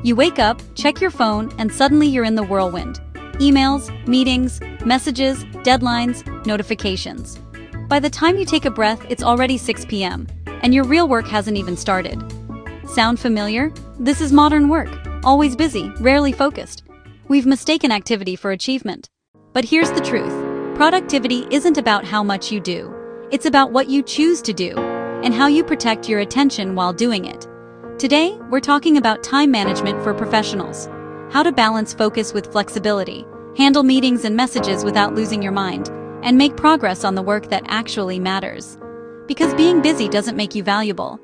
You wake up, check your phone, and suddenly you're in the whirlwind. Emails, meetings, messages, deadlines, notifications. By the time you take a breath, it's already 6 p.m., and your real work hasn't even started. Sound familiar? This is modern work. Always busy, rarely focused. We've mistaken activity for achievement. But here's the truth. Productivity isn't about how much you do. It's about what you choose to do, and how you protect your attention while doing it. Today, we're talking about time management for professionals. How to balance focus with flexibility, handle meetings and messages without losing your mind, and make progress on the work that actually matters. Because being busy doesn't make you valuable.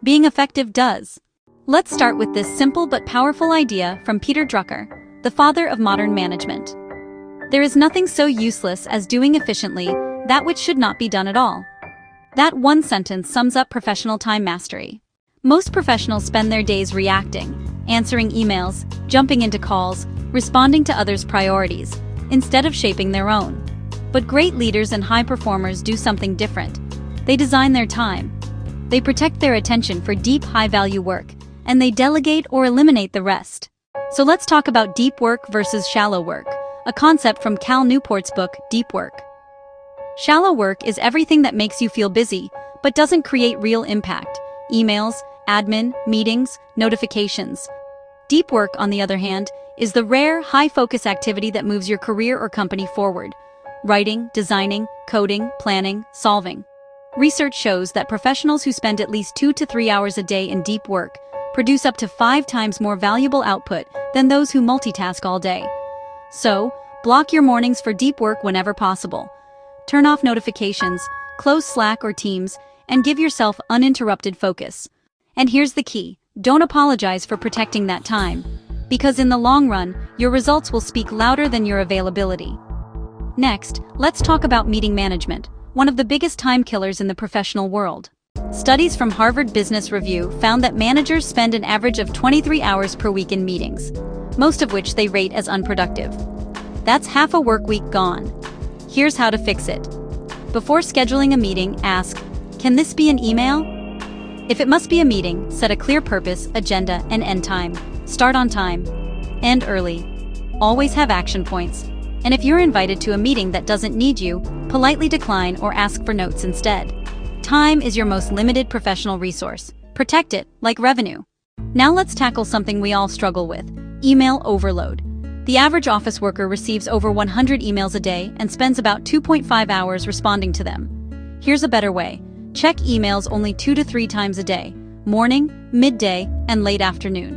Being effective does. Let's start with this simple but powerful idea from Peter Drucker, the father of modern management. There is nothing so useless as doing efficiently that which should not be done at all. That one sentence sums up professional time mastery. Most professionals spend their days reacting, answering emails, jumping into calls, responding to others' priorities, instead of shaping their own. But great leaders and high performers do something different. They design their time. They protect their attention for deep, high-value work, and they delegate or eliminate the rest. So let's talk about deep work versus shallow work, a concept from Cal Newport's book, Deep Work. Shallow work is everything that makes you feel busy, but doesn't create real impact. Emails, admin, meetings, notifications. Deep work, on the other hand, is the rare, high-focus activity that moves your career or company forward. Writing, designing, coding, planning, solving. Research shows that professionals who spend at least 2 to 3 hours a day in deep work produce up to 5 times more valuable output than those who multitask all day. So, block your mornings for deep work whenever possible. Turn off notifications, close Slack or Teams, and give yourself uninterrupted focus. And here's the key: don't apologize for protecting that time, because in the long run, your results will speak louder than your availability. Next, let's talk about meeting management, one of the biggest time killers in the professional world. Studies from Harvard Business Review found that managers spend an average of 23 hours per week in meetings, most of which they rate as unproductive. That's half a work week gone. Here's how to fix it. Before scheduling a meeting, ask, "Can this be an email?" If it must be a meeting, set a clear purpose, agenda, and end time. Start on time. End early. Always have action points. And if you're invited to a meeting that doesn't need you, politely decline or ask for notes instead. Time is your most limited professional resource. Protect it, like revenue. Now let's tackle something we all struggle with: email overload. The average office worker receives over 100 emails a day and spends about 2.5 hours responding to them. Here's a better way. Check emails only 2 to 3 times a day: morning, midday, and late afternoon.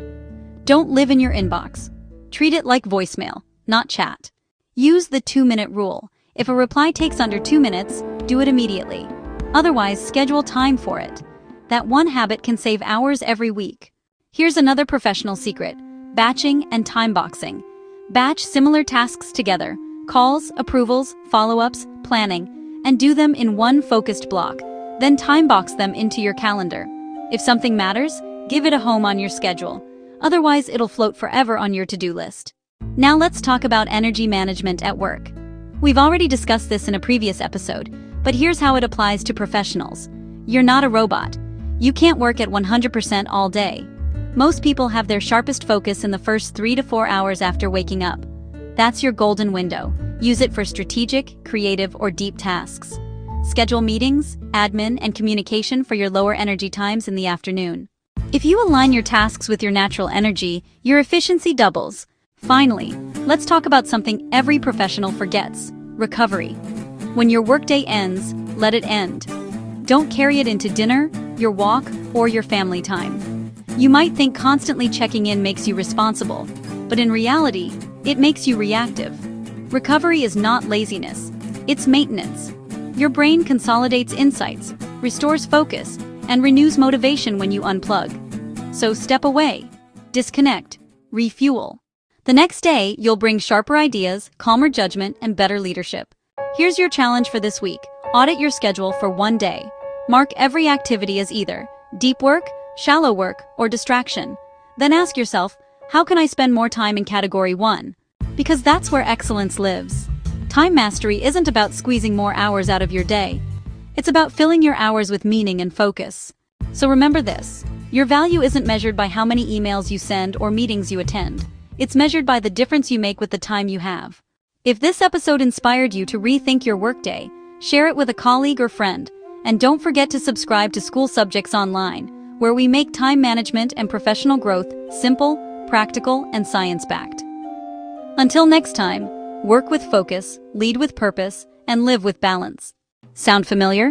Don't live in your inbox. Treat it like voicemail, not chat. Use the 2-minute rule. If a reply takes under 2 minutes, do it immediately. Otherwise, schedule time for it. That one habit can save hours every week. Here's another professional secret: batching and timeboxing. Batch similar tasks together: calls, approvals, follow-ups, planning, and do them in one focused block. Then timebox them into your calendar. If something matters, give it a home on your schedule. Otherwise, it'll float forever on your to-do list. Now let's talk about energy management at work. We've already discussed this in a previous episode, but here's how it applies to professionals. You're not a robot. You can't work at 100% all day. Most people have their sharpest focus in the first 3 to 4 hours after waking up. That's your golden window. Use it for strategic, creative, or deep tasks. Schedule meetings, admin, and communication for your lower energy times in the afternoon. If you align your tasks with your natural energy, your efficiency doubles. Finally, let's talk about something every professional forgets: recovery. When your workday ends, let it end. Don't carry it into dinner, your walk, or your family time. You might think constantly checking in makes you responsible, but in reality, it makes you reactive. Recovery is not laziness, it's maintenance. Your brain consolidates insights, restores focus, and renews motivation when you unplug. So step away, disconnect, refuel. The next day, you'll bring sharper ideas, calmer judgment, and better leadership. Here's your challenge for this week: audit your schedule for one day. Mark every activity as either deep work, shallow work, or distraction. Then ask yourself, how can I spend more time in category 1? Because that's where excellence lives. Time mastery isn't about squeezing more hours out of your day. It's about filling your hours with meaning and focus. So remember this: Your value isn't measured by how many emails you send or meetings you attend. It's measured by the difference you make with the time you have. If this episode inspired you to rethink your workday, share it with a colleague or friend, and don't forget to subscribe to School Subjects Online, where we make time management and professional growth simple, practical, and science-backed. Until next time, work with focus, lead with purpose, and live with balance. Sound familiar?